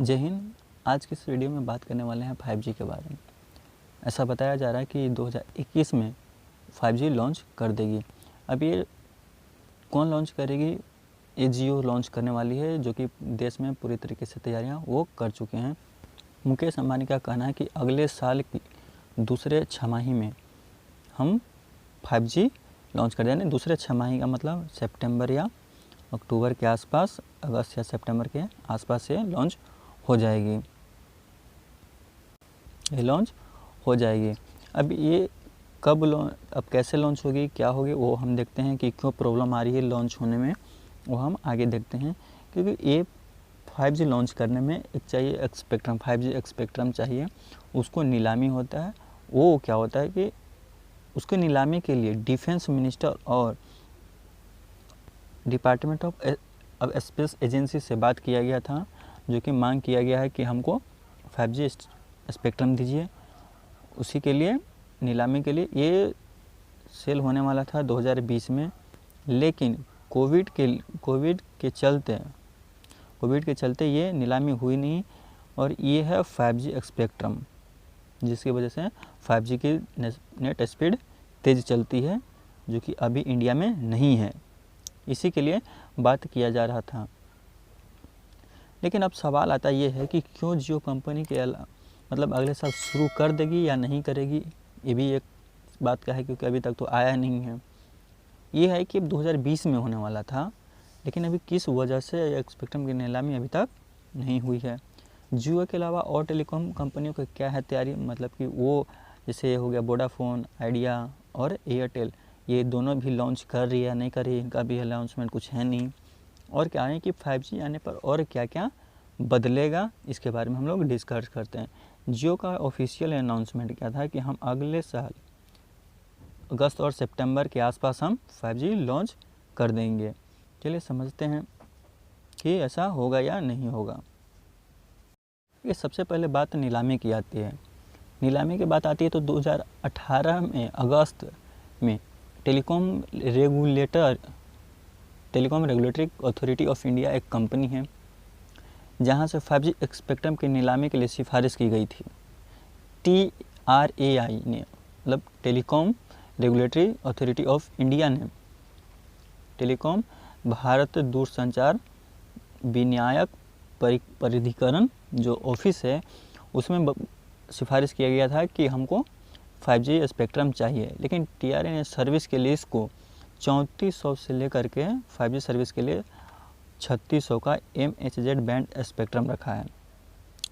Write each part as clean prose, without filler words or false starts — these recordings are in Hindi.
जय हिंद। आज की इस वीडियो में बात करने वाले हैं 5G के बारे में। ऐसा बताया जा रहा है कि 2021 में 5G लॉन्च कर देगी। अब ये कौन लॉन्च करेगी? ये जियो लॉन्च करने वाली है, जो कि देश में पूरी तरीके से तैयारियां वो कर चुके हैं। मुकेश अंबानी का कहना है कि अगले साल की दूसरे छमाही में हम 5G लॉन्च कर देंगे। दूसरे छमाही का मतलब सितंबर या अक्टूबर के आसपास, अगस्त या सितंबर के आसपास से लॉन्च हो जाएगी। ये लॉन्च हो जाएगी। अब ये कब अब कैसे लॉन्च होगी, क्या होगी, वो हम देखते हैं कि क्यों प्रॉब्लम आ रही है लॉन्च होने में, वो हम आगे देखते हैं। क्योंकि ये 5G लॉन्च करने में एक चाहिए स्पेक्ट्रम, 5G स्पेक्ट्रम चाहिए, उसको नीलामी होता है। वो क्या होता है कि उसके नीलामी के लिए डिफेंस मिनिस्टर और डिपार्टमेंट ऑफ स्पेस एजेंसी से बात किया गया था, जो कि मांग किया गया है कि हमको 5G स्पेक्ट्रम दीजिए। उसी के लिए नीलामी के लिए ये सेल होने वाला था 2020 में, लेकिन कोविड के चलते ये नीलामी हुई नहीं। और ये है 5G स्पेक्ट्रम, जिसकी वजह से 5G की नेट स्पीड तेज़ चलती है, जो कि अभी इंडिया में नहीं है। इसी के लिए बात किया जा रहा था। लेकिन अब सवाल आता ये है कि क्यों जियो कंपनी के मतलब अगले साल शुरू कर देगी या नहीं करेगी, ये भी एक बात का है, क्योंकि अभी तक तो आया नहीं है। ये है कि 2020 में होने वाला था, लेकिन अभी किस वजह से स्पेक्ट्रम की नीलामी अभी तक नहीं हुई है। जियो के अलावा और टेलीकॉम कंपनियों की क्या है तैयारी, मतलब कि वो जैसे हो गया वोडाफोन, आइडिया और एयरटेल, ये दोनों भी लॉन्च कर रही है नहीं कर रही, इनका भी अनाउंसमेंट कुछ है नहीं। और क्या है कि 5G आने पर और क्या क्या बदलेगा, इसके बारे में हम लोग डिस्कस करते हैं। जियो का ऑफिशियल अनाउंसमेंट क्या था कि हम अगले साल अगस्त और सितंबर के आसपास हम 5G लॉन्च कर देंगे। चलिए समझते हैं कि ऐसा होगा या नहीं होगा। ये सबसे पहले बात नीलामी की आती है। नीलामी की बात आती है तो 2018 में अगस्त में telecom regulatory authority of India एक कंपनी है, जहां से 5G स्पेक्ट्रम की नीलामी के लिए सिफारिश की गई थी। TRAI ने, मतलब telecom regulatory authority of India ने टेलीकॉम भारत दूरसंचार विनियामक प्राधिकरण जो ऑफिस है, उसमें सिफारिश किया गया था कि हमको 5G स्पेक्ट्रम चाहिए। लेकिन TRAI ने सर्विस के लिए इसको 3400 से लेकर के 5G सर्विस के लिए 3600 का MHz बैंड स्पेक्ट्रम रखा है।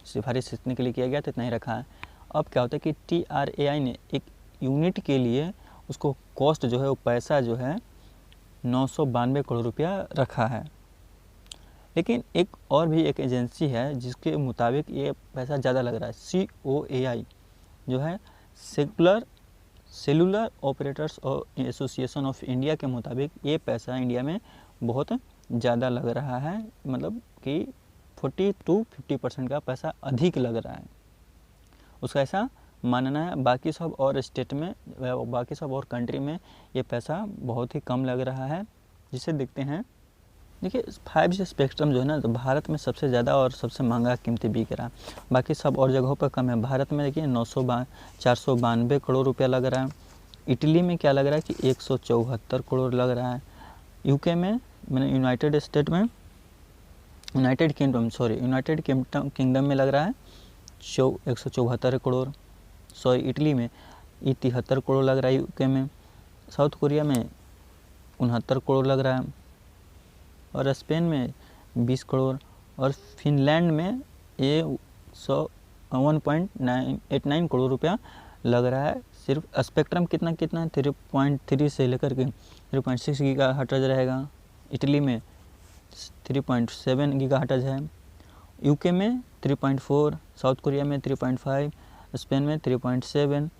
सिफारिश इतने के लिए किया गया तो इतना ही रखा है। अब क्या होता है कि TRAI ने एक यूनिट के लिए उसको कॉस्ट जो है, वो पैसा जो है 992 करोड़ रुपया रखा है। लेकिन एक और भी एक एजेंसी है जिसके मुताबिक ये पैसा ज़्यादा लग रहा है। COAI जो है cellular operators association of India के मुताबिक ये पैसा इंडिया में बहुत ज़्यादा लग रहा है, मतलब कि 40 to 50% का पैसा अधिक लग रहा है, उसका ऐसा मानना है। बाकी सब और स्टेट में, बाकी सब और कंट्री में ये पैसा बहुत ही कम लग रहा है, जिसे देखते हैं। देखिए 5G स्पेक्ट्रम जो है ना, तो भारत में सबसे ज़्यादा और सबसे महंगा कीमती बिक रहा है। बाकी सब और जगहों पर कम है। भारत में देखिए 492 करोड़ रुपया लग रहा है। इटली में क्या लग रहा है कि 174 करोड़ लग रहा है। यूके में, मैंने यूनाइटेड किंगडम में लग रहा है 174 करोड़। इटली में 73 करोड़ लग रहा है। यूके में, साउथ कोरिया में 69 करोड़ लग रहा है, और स्पेन में 20 करोड़, और फिनलैंड में ये 1.89 करोड़ रुपया लग रहा है। सिर्फ स्पेक्ट्रम कितना है, 3.3 से लेकर के 3.6 गीगाहर्ट्ज़ रहेगा। इटली में 3.7 गीगाहर्ट्ज़ है। यूके में 3.4, साउथ कोरिया में 3.5, स्पेन में 3.7,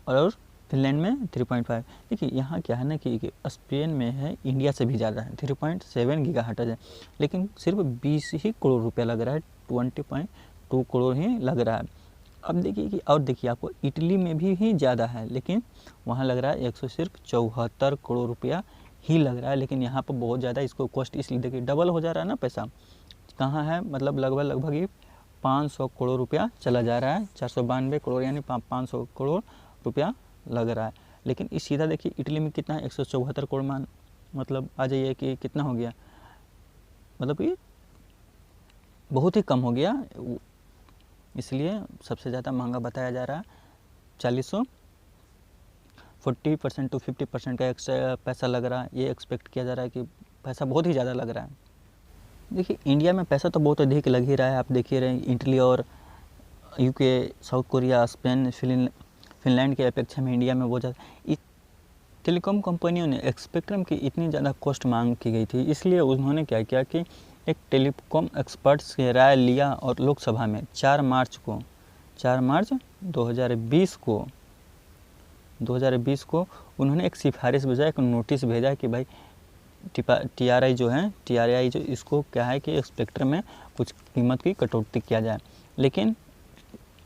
और फिनलैंड में 3.5। देखिए यहाँ क्या है ना कि स्पेन में है, इंडिया से भी ज़्यादा है, 3.7 गीगाहर्ट्ज़ है, लेकिन सिर्फ 20 ही करोड़ रुपया लग रहा है, 20.2 करोड़ ही लग रहा है। अब देखिए कि, और देखिए आपको इटली में भी ही ज़्यादा है, लेकिन वहाँ लग रहा है 174 करोड़ रुपया ही लग रहा है। लेकिन यहाँ पर बहुत ज़्यादा इसको कॉस्ट इसलिए देखिए डबल हो जा रहा है ना पैसा। कहाँ है, मतलब लगभग ही 500 करोड़ रुपया चला जा रहा है, 492 करोड़ यानी 500 करोड़ रुपया लग रहा है। लेकिन इस सीधा देखिए इटली में कितना है, 174 करोड़ मान, मतलब आ जाइए कि कितना हो गया, मतलब ये बहुत ही कम हो गया, इसलिए सबसे ज़्यादा महंगा बताया जा रहा है। 40% to 50% का एक्स्ट्रा पैसा लग रहा है, ये एक्सपेक्ट किया जा रहा है कि पैसा बहुत ही ज़्यादा लग रहा है। देखिए इंडिया में पैसा तो बहुत अधिक लग ही रहा है, आप देखिए रहे इटली और UK, south Korea, Spain, Finland के अपेक्षा में इंडिया में बहुत ज़्यादा। टेलीकॉम कंपनियों ने स्पेक्ट्रम की इतनी ज़्यादा कॉस्ट मांग की गई थी, इसलिए उन्होंने क्या किया कि एक टेलीकॉम एक्सपर्ट्स की राय लिया और लोकसभा में 4 मार्च 2020 को उन्होंने एक सिफारिश भेजा, एक नोटिस भेजा कि भाई TRI जो इसको क्या है कि स्पेक्ट्रम में कुछ कीमत की कटौती किया जाए। लेकिन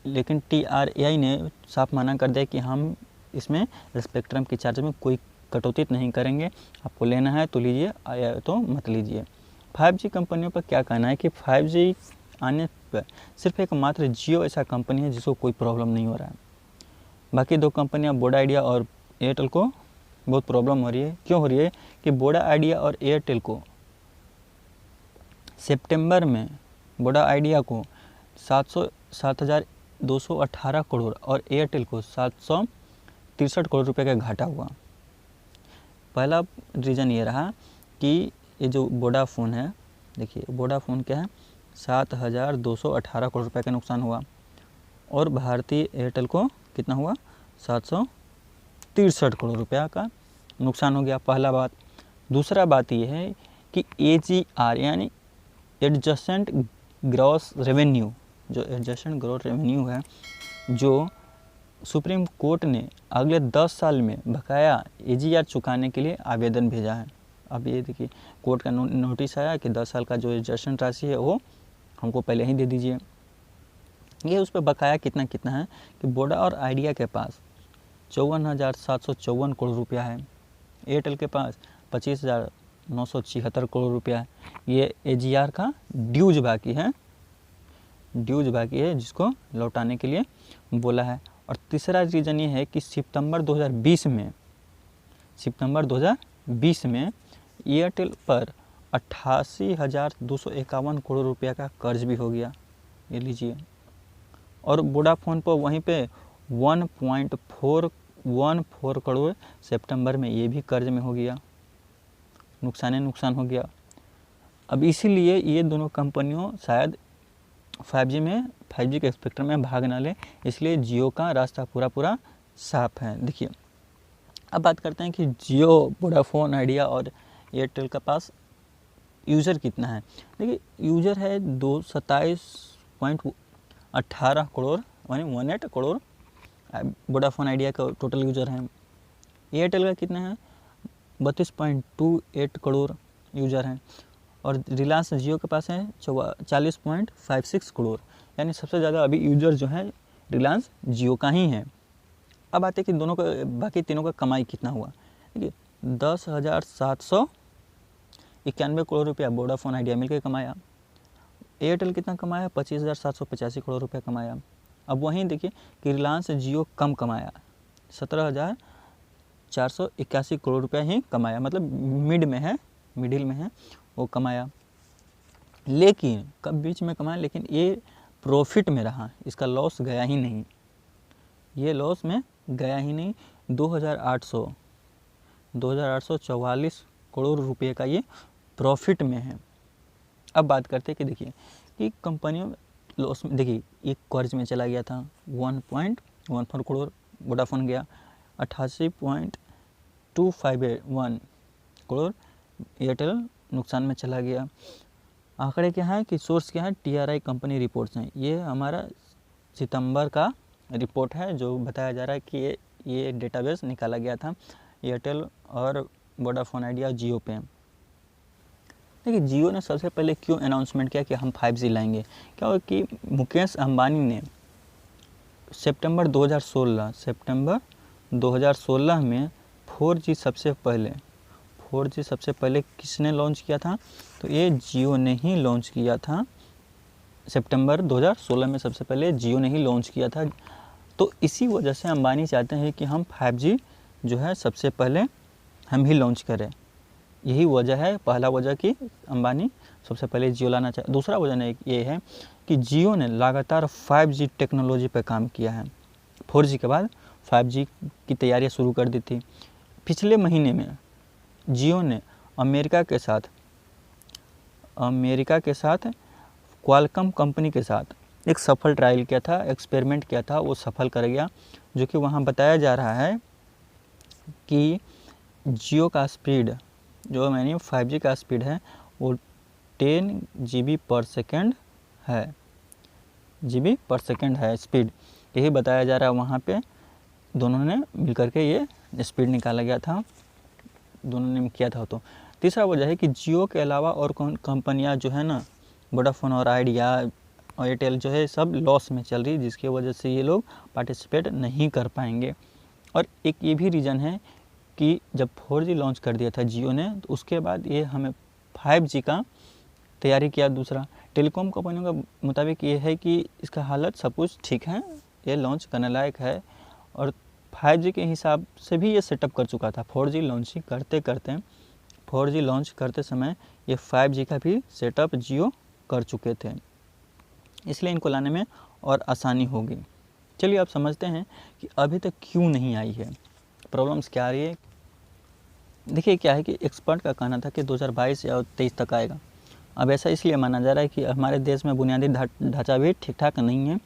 TRAI ने साफ मना कर दिया कि हम इसमें स्पेक्ट्रम के चार्ज में कोई कटौती नहीं करेंगे, आपको लेना है तो लीजिए, आया तो मत लीजिए। 5G कंपनियों पर क्या कहना है कि 5G आने पर सिर्फ एक मात्र जियो ऐसा कंपनी है जिसको कोई प्रॉब्लम नहीं हो रहा है। बाकी 2 कंपनियां वोडा आइडिया और एयरटेल को बहुत प्रॉब्लम हो रही है। क्यों हो रही है कि वोडा आइडिया और एयरटेल को सितंबर में वोडा आइडिया को 7,218 करोड़ और एयरटेल को 763 करोड़ रुपए का घाटा हुआ। पहला रीज़न ये रहा कि ये जो वोडाफोन है, देखिए वोडाफोन क्या है, 7,218 करोड़ रुपए का नुकसान हुआ और भारतीय एयरटेल को कितना हुआ, 763 करोड़ रुपया का नुकसान हो गया, पहला बात। दूसरा बात ये है कि AGR यानी एडजस्टेंट ग्रॉस रेवेन्यू, जो एडजस्टेंट ग्रॉस रेवेन्यू है, जो सुप्रीम कोर्ट ने अगले 10 साल में बकाया AGR चुकाने के लिए आवेदन भेजा है। अब ये देखिए कोर्ट का नोटिस आया कि 10 साल का जो एडजस्टेंट राशि है वो हमको पहले ही दे दीजिए। ये उस पर बकाया कितना है कि वोडा और आइडिया के पास 54,754 करोड़ रुपया है, एयरटेल के पास 25,976 करोड़ रुपया है। ये AGR का ड्यूज बाकी है जिसको लौटाने के लिए बोला है। और तीसरा रीज़न ये है कि सितंबर 2020 में एयरटेल पर 88,251 करोड़ रुपया का कर्ज भी हो गया, ये लीजिए। और वोडाफोन पर वहीं पे 1.414 करोड़ सितंबर में ये भी कर्ज में हो गया, नुकसान हो गया। अब इसीलिए ये दोनों कंपनियों शायद 5G के स्पेक्ट्रम में भाग ना ले, इसलिए जियो का रास्ता पूरा साफ है। देखिए अब बात करते हैं कि जियो, वोडाफोन आइडिया और एयरटेल का पास यूज़र कितना है। देखिए यूज़र है 27.18 करोड़ यानी 18 करोड़ वोडाफोन आइडिया का टोटल यूज़र है। एयरटेल का कितना है, 32.28 करोड़ यूज़र हैं। और रिलायंस जियो के पास है 40.56 करोड़, यानी सबसे ज़्यादा अभी यूज़र जो है रिलायंस जियो का ही है। अब आते हैं कि दोनों का, बाकी तीनों का कमाई कितना हुआ। देखिए 10,791 करोड़ रुपया वोडाफोन आइडिया मिलकर कमाया। एयरटेल कितना कमाया, 25,785 करोड़ रुपया कमाया। अब वहीं देखिए कि रिलायंस जियो कम कमाया, 17,481 करोड़ रुपया ही कमाया, मतलब मिडिल में है वो कमाया। लेकिन कब बीच में कमाया, लेकिन ये प्रॉफिट में रहा, इसका लॉस गया ही नहीं, ये लॉस में गया ही नहीं। 2,844 करोड़ रुपए का ये प्रॉफिट में है। अब बात करते हैं कि देखिए कि कंपनियों लॉस में, देखिए एक कर्ज में चला गया था 1.14 करोड़, वोडाफोन गया 88.251 करोड़, एयरटेल नुकसान में चला गया। आंकड़े क्या है कि सोर्स क्या है, TRI कंपनी रिपोर्ट्स हैं। ये हमारा सितंबर का रिपोर्ट है जो बताया जा रहा है कि ये डेटाबेस निकाला गया था एयरटेल और वोडाफोन आइडिया जियो पे। देखिए जियो ने सबसे पहले क्यों अनाउंसमेंट किया कि हम 5G लाएंगे, क्या हो कि मुकेश अंबानी ने सितंबर 2016 में 4G सबसे पहले 4G सबसे पहले किसने लॉन्च किया था? तो ये जियो ने ही लॉन्च किया था। सितंबर 2016 में सबसे पहले जियो ने ही लॉन्च किया था। तो इसी वजह से अंबानी चाहते हैं कि हम 5G जो है सबसे पहले हम ही लॉन्च करें। यही वजह है, पहला वजह कि अंबानी सबसे पहले जियो लाना चाहे। दूसरा वजह ये है कि जियो ने लगातार 5G टेक्नोलॉजी पर काम किया है। 4G के बाद 5G की तैयारियां शुरू कर दी थी। पिछले महीने में जियो ने अमेरिका के साथ क्वालकॉम कंपनी के साथ एक सफल ट्रायल किया था, एक्सपेरिमेंट किया था, वो सफल कर गया। जो कि वहाँ बताया जा रहा है कि जियो का स्पीड जो मैंने 5G का स्पीड है वो 10 GB पर सेकेंड है स्पीड। यही बताया जा रहा है वहाँ पे। दोनों ने मिलकर के ये स्पीड निकाला गया था, दोनों ने किया था। तो तीसरा वजह है कि जियो के अलावा और कौन कंपनियाँ जो है ना, वोडाफोन और आइडिया और एयरटेल जो है सब लॉस में चल रही, जिसकी वजह से ये लोग पार्टिसिपेट नहीं कर पाएंगे। और एक ये भी रीज़न है कि जब 4G लॉन्च कर दिया था जियो ने, तो उसके बाद ये हमें 5G का तैयारी किया। दूसरा, टेलीकॉम कंपनियों का मुताबिक ये है कि इसका हालत सब कुछ ठीक है, ये लॉन्च करने लायक है। और 5G के हिसाब से भी ये सेटअप कर चुका था। 4G लॉन्च करते समय ये 5G का भी सेटअप जियो कर चुके थे, इसलिए इनको लाने में और आसानी होगी। चलिए अब समझते हैं कि अभी तक क्यों नहीं आई है, प्रॉब्लम्स क्या आ रही है। देखिए क्या है कि एक्सपर्ट का कहना था कि 2022 या 23 तक आएगा। अब ऐसा इसलिए माना जा रहा है कि हमारे देश में बुनियादी ढांचा भी ठीक ठाक नहीं है।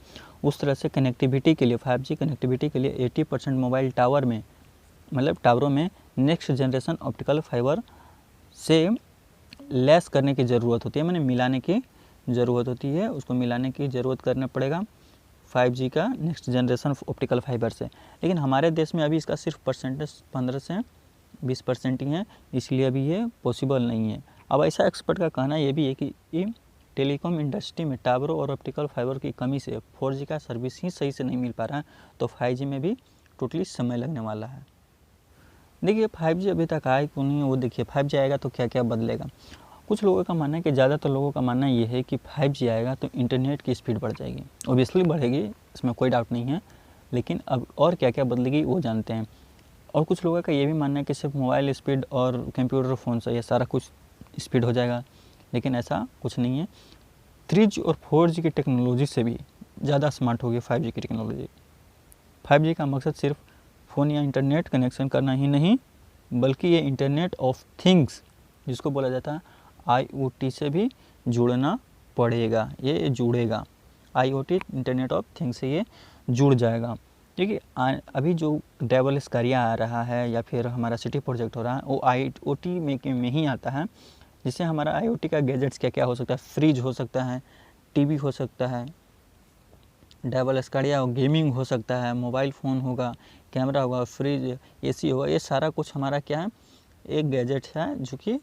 उस तरह से कनेक्टिविटी के लिए 5G कनेक्टिविटी के लिए 80% मोबाइल टावरों में नेक्स्ट जनरेशन ऑप्टिकल फाइबर से लैस करने की ज़रूरत होती है, मैंने मिलाने की ज़रूरत होती है। उसको मिलाने की ज़रूरत करना पड़ेगा 5G का नेक्स्ट जनरेशन ऑप्टिकल फाइबर से। लेकिन हमारे देश में अभी इसका सिर्फ परसेंटेज 15 से 20% ही है, इसलिए अभी ये पॉसिबल नहीं है। अब ऐसा एक्सपर्ट का कहना ये भी है कि टेलीकॉम इंडस्ट्री में टावरों और ऑप्टिकल फाइबर की कमी से 4G का सर्विस ही सही से नहीं मिल पा रहा है, तो 5G में भी टोटली समय लगने वाला है। देखिए 5G अभी तक आए क्यों नहीं, वो देखिए 5G आएगा तो क्या क्या बदलेगा। कुछ लोगों का मानना है कि ज़्यादातर लोगों का मानना ये है कि 5G आएगा तो इंटरनेट की स्पीड बढ़ जाएगी। ऑब्वियसली बढ़ेगी, इसमें कोई डाउट नहीं है, लेकिन अब और क्या क्या बदलेगी वो जानते हैं। और कुछ लोगों का ये भी मानना है कि सिर्फ मोबाइल स्पीड और कंप्यूटर फ़ोन से ये सारा कुछ स्पीड हो जाएगा, लेकिन ऐसा कुछ नहीं है। 3G और 4G की टेक्नोलॉजी से भी ज़्यादा स्मार्ट होगी 5G की टेक्नोलॉजी। 5G का मकसद सिर्फ फ़ोन या इंटरनेट कनेक्शन करना ही नहीं, बल्कि ये इंटरनेट ऑफ थिंग्स जिसको बोला जाता है IoT से भी जुड़ना पड़ेगा, ये जुड़ेगा। IoT इंटरनेट ऑफ थिंग्स से ये जुड़ जाएगा। देखिए अभी जो डेवल स्कारिया आ रहा है या फिर हमारा सिटी प्रोजेक्ट हो रहा है वो IoT में ही आता है, जिससे हमारा IoT का गैजेट्स क्या क्या हो सकता है। फ्रिज हो सकता है, टीवी हो सकता है, डेवल स्कारिया गेमिंग हो सकता है, मोबाइल फ़ोन होगा, कैमरा होगा, फ्रिज, AC होगा। ये सारा कुछ हमारा क्या है, एक गैजेट है जो कि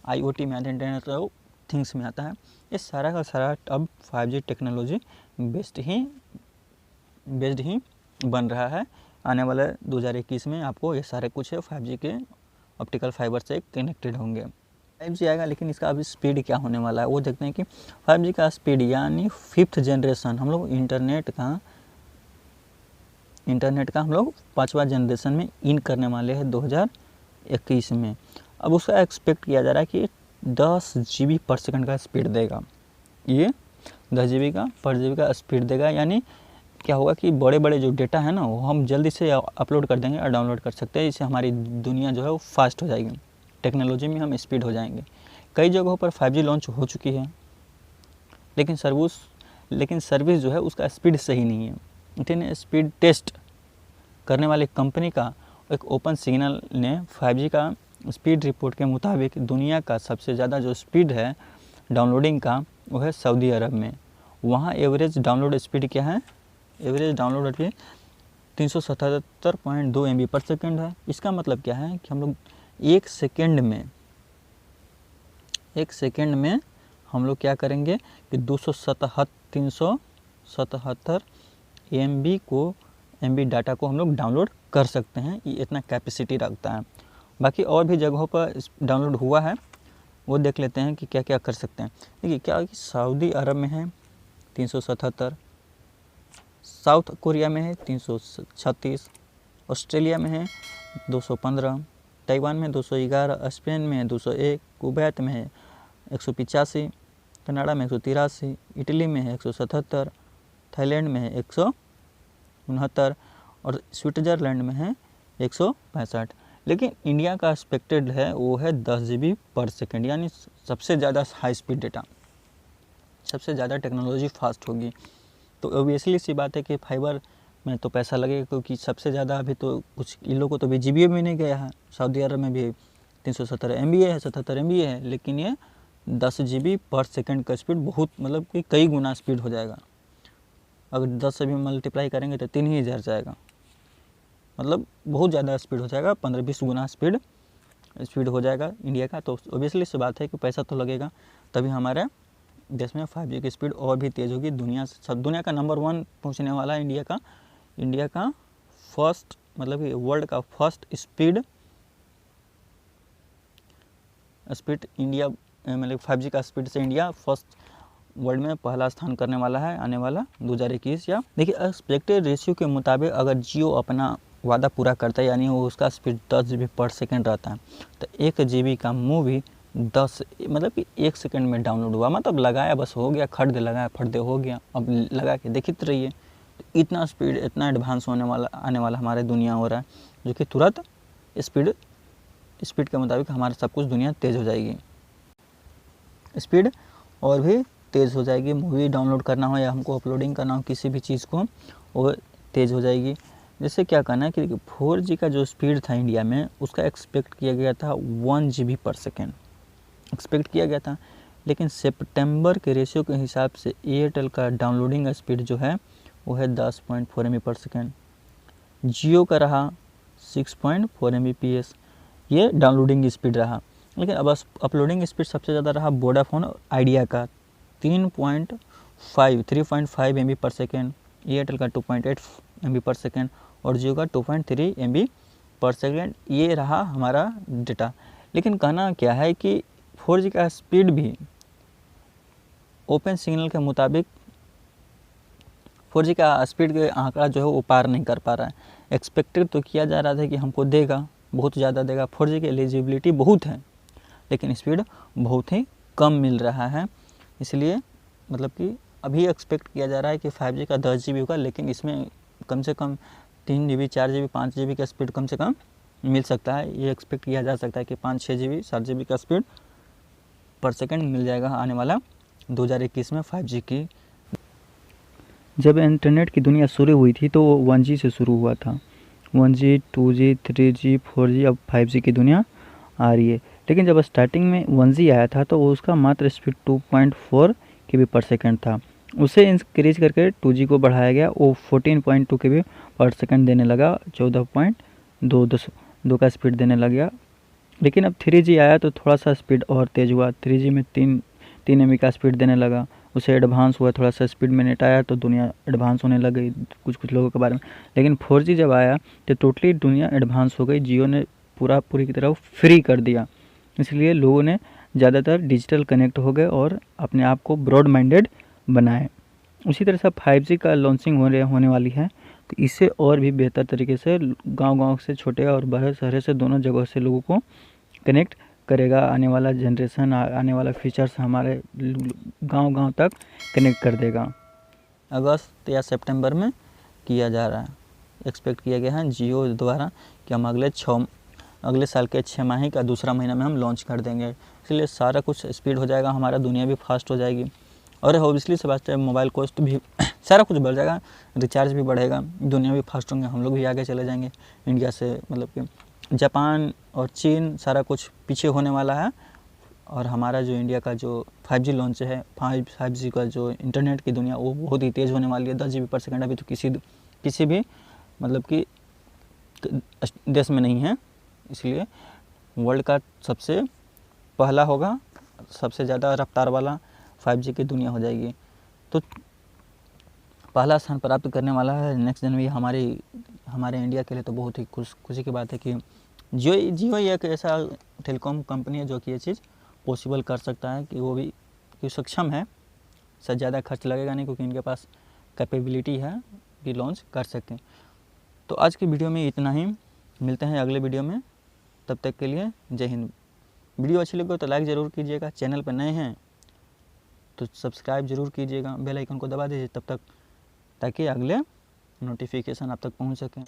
IoT में आता है, इंटरनेट ऑफ थिंग्स में आता है। ये सारा का सारा अब 5G टेक्नोलॉजी बेस्ड ही बन रहा है। आने वाले 2021 में आपको ये सारे कुछ 5G के ऑप्टिकल फाइबर से कनेक्टेड होंगे। 5G आएगा, लेकिन इसका अभी स्पीड क्या होने वाला है वो देखते हैं कि 5G का स्पीड यानी 5th जनरेशन हम लोग इंटरनेट का हम लोग 5वां जनरेशन में इन करने वाले हैं 2021 में। अब उसका एक्सपेक्ट किया जा रहा है कि 10 GB पर सेकंड का स्पीड देगा। ये 10 GB का स्पीड देगा, यानी क्या होगा कि बड़े बड़े जो डेटा है ना वो हम जल्दी से अपलोड कर देंगे और डाउनलोड कर सकते हैं। इससे हमारी दुनिया जो है वो फास्ट हो जाएगी, टेक्नोलॉजी में हम स्पीड हो जाएंगे। कई जगहों पर 5G लॉन्च हो चुकी है, लेकिन सर्विस जो है उसका स्पीड सही नहीं है। इंटरनेट स्पीड टेस्ट करने वाली कंपनी का एक ओपन सिग्नल ने 5G का स्पीड रिपोर्ट के मुताबिक दुनिया का सबसे ज़्यादा जो स्पीड है डाउनलोडिंग का वो है सऊदी अरब में। वहाँ एवरेज डाउनलोड स्पीड क्या है, एवरेज डाउनलोड स्पीड 377.2 MB पर सेकेंड है। इसका मतलब क्या है कि हम लोग एक सेकेंड में हम लोग क्या करेंगे कि 377 MB डाटा को हम लोग डाउनलोड कर सकते हैं। ये इतना कैपेसिटी रखता है। बाकी और भी जगहों पर डाउनलोड हुआ है, वो देख लेते हैं कि क्या क्या कर सकते हैं। देखिए क्या है कि सऊदी अरब में है 377, साउथ कोरिया में है 336, ऑस्ट्रेलिया में है 215, ताइवान में 211, स्पेन में है 201, कुवैत में है 185, कनाडा में 183, इटली में है 177, थाईलैंड में है 169 और स्विट्ज़रलैंड में है 165। लेकिन इंडिया का एक्सपेक्टेड है वो है 10 GB पर सेकेंड, यानी सबसे ज़्यादा हाई स्पीड डेटा, सबसे ज़्यादा टेक्नोलॉजी फास्ट होगी। तो ऑब्वियसली सी बात है कि फाइबर में तो पैसा लगेगा, क्योंकि सबसे ज़्यादा अभी तो कुछ इन लोगों को तो अभी GB में नहीं गया है। सऊदी अरब में भी 317 MB है, 77 MB है, लेकिन ये 10 GB पर सेकेंड का स्पीड बहुत मतलब कि कई गुना स्पीड हो जाएगा। अगर 10 से भी मल्टीप्लाई करेंगे तो 3000 जाएगा, मतलब बहुत ज़्यादा स्पीड हो जाएगा, 15-20 गुना स्पीड हो जाएगा इंडिया का। तो ऑब्वियसली सी बात है कि पैसा तो लगेगा, तभी हमारे देश में 5G की स्पीड और भी तेज़ होगी। दुनिया का नंबर 1 पहुंचने वाला है इंडिया का फर्स्ट, मतलब कि वर्ल्ड का फर्स्ट स्पीड इंडिया, मतलब 5G का स्पीड से इंडिया फर्स्ट वर्ल्ड में पहला स्थान करने वाला है आने वाला 2021। या देखिए एक्सपेक्टेड रेशियो के मुताबिक अगर जियो अपना वादा पूरा करता है, यानी वो उसका स्पीड 10 GB पर सेकेंड रहता है, तो 1 GB का मूवी 10 मतलब कि 1 सेकंड में डाउनलोड हुआ, मतलब लगाया बस हो गया, खरीद लगाया फट हो गया, अब लगा के देखते रहिए। तो इतना स्पीड, इतना एडवांस आने वाला हमारे दुनिया हो रहा है, जो कि तुरंत स्पीड के मुताबिक हमारा सब कुछ दुनिया तेज़ हो जाएगी, स्पीड और भी तेज़ हो जाएगी। मूवी डाउनलोड करना हो या हमको अपलोडिंग करना हो किसी भी चीज़ को, वो तेज़ हो जाएगी। जैसे क्या कहना है कि 4G का जो स्पीड था इंडिया में, उसका एक्सपेक्ट किया गया था 1 GB पर सेकेंड एक्सपेक्ट किया गया था, लेकिन सितंबर के रेशियो के हिसाब से एयरटेल का डाउनलोडिंग स्पीड जो है वो है 10.4 MB पर सेकेंड, जियो का रहा 6.4 Mbps, ये डाउनलोडिंग स्पीड रहा। लेकिन अब अपलोडिंग स्पीड सबसे ज़्यादा रहा वोडाफोन और आइडिया का 3.5 MB पर सेकेंड, एयरटेल का 2.8 MB पर सेकेंड और जियो का 2.3 MB पर सेकेंड। ये रहा हमारा डेटा। लेकिन कहना क्या है कि 4G का स्पीड भी ओपन सिग्नल के मुताबिक 4G का स्पीड के आंकड़ा जो है वो पार नहीं कर पा रहा है। एक्सपेक्टेड तो किया जा रहा था कि हमको देगा, बहुत ज़्यादा देगा, 4G की एलिजिबिलिटी बहुत है, लेकिन स्पीड बहुत ही कम मिल रहा है। इसलिए मतलब कि अभी एक्सपेक्ट किया जा रहा है कि 5G का 10 GB होगा, लेकिन इसमें कम से कम 3 GB, 4 GB, 5 GB का स्पीड कम से कम मिल सकता है। ये एक्सपेक्ट किया जा सकता है कि 5-6 GB, 7 GB का स्पीड पर सेकंड मिल जाएगा आने वाला 2021 में 5G की। जब इंटरनेट की दुनिया शुरू हुई थी तो वो 1G से शुरू हुआ था, 1G, 2G, 3G, 4G, अब 5G की दुनिया आ रही है। लेकिन जब स्टार्टिंग में 1G आया था तो उसका मात्र स्पीड 2.4 KB पर सेकेंड था। उसे इंक्रीज करके 2G को बढ़ाया गया, वो 14.2 KB पर सेकेंड देने लगा, 14.2 का स्पीड देने लग गया। लेकिन अब 3G आया तो थोड़ा सा स्पीड और तेज़ हुआ, 3G में 3 MB का स्पीड देने लगा, उसे एडवांस हुआ, थोड़ा सा स्पीड में नेट आया तो दुनिया एडवांस होने लग गई कुछ लोगों के बारे में। लेकिन 4G जब आया तो टोटली दुनिया एडवांस हो गई, जियो ने पूरी की तरह फ्री कर दिया, इसलिए लोगों ने ज़्यादातर डिजिटल कनेक्ट हो गए और अपने आप को ब्रॉड माइंडेड बनाए। उसी तरह से 5G का लॉन्चिंग होने वाली है, तो इससे और भी बेहतर तरीके से गांव से छोटे और बड़े शहर से दोनों जगह से लोगों को कनेक्ट करेगा। आने वाला जनरेशन, आने वाला फीचर्स हमारे गांव तक कनेक्ट कर देगा। अगस्त या सितंबर में किया जा रहा है, एक्सपेक्ट किया गया है जियो द्वारा कि हम अगले साल के 6 माही का दूसरा महीना में हम लॉन्च कर देंगे। इसलिए सारा कुछ स्पीड हो जाएगा, हमारा दुनिया भी फास्ट हो जाएगी और ऑब्वियसली से बात है मोबाइल कॉस्ट भी सारा कुछ बढ़ जाएगा, रिचार्ज भी बढ़ेगा, दुनिया भी फास्ट होंगे, हम लोग भी आगे चले जाएंगे इंडिया से। मतलब कि जापान और चीन सारा कुछ पीछे होने वाला है और हमारा जो इंडिया का जो 5G लॉन्च है, 5G का जो इंटरनेट की दुनिया वो बहुत ही तेज़ होने वाली है। 10 GB पर सेकेंड अभी तो किसी भी मतलब कि देश में नहीं है, इसलिए वर्ल्ड का सबसे पहला होगा, सबसे ज़्यादा रफ्तार वाला 5G की दुनिया हो जाएगी। तो पहला स्थान प्राप्त करने वाला है नेक्स्ट जनवरी। हमारे इंडिया के लिए तो बहुत ही खुशी की बात है कि जियो एक ऐसा टेलीकॉम कंपनी है जो कि ये चीज़ पॉसिबल कर सकता है कि वो भी कि सक्षम है, शायद ज़्यादा खर्च लगेगा नहीं क्योंकि इनके पास कैपेबिलिटी है कि लॉन्च कर सकें। तो आज की वीडियो में इतना ही, मिलते हैं अगले वीडियो में, तब तक के लिए जय हिंद। वीडियो अच्छी लगे तो लाइक ज़रूर कीजिएगा, चैनल पर नए हैं तो सब्सक्राइब ज़रूर कीजिएगा, बेल आइकन को दबा दीजिए तब तक, ताकि अगले नोटिफिकेशन आप तक पहुंच सकें।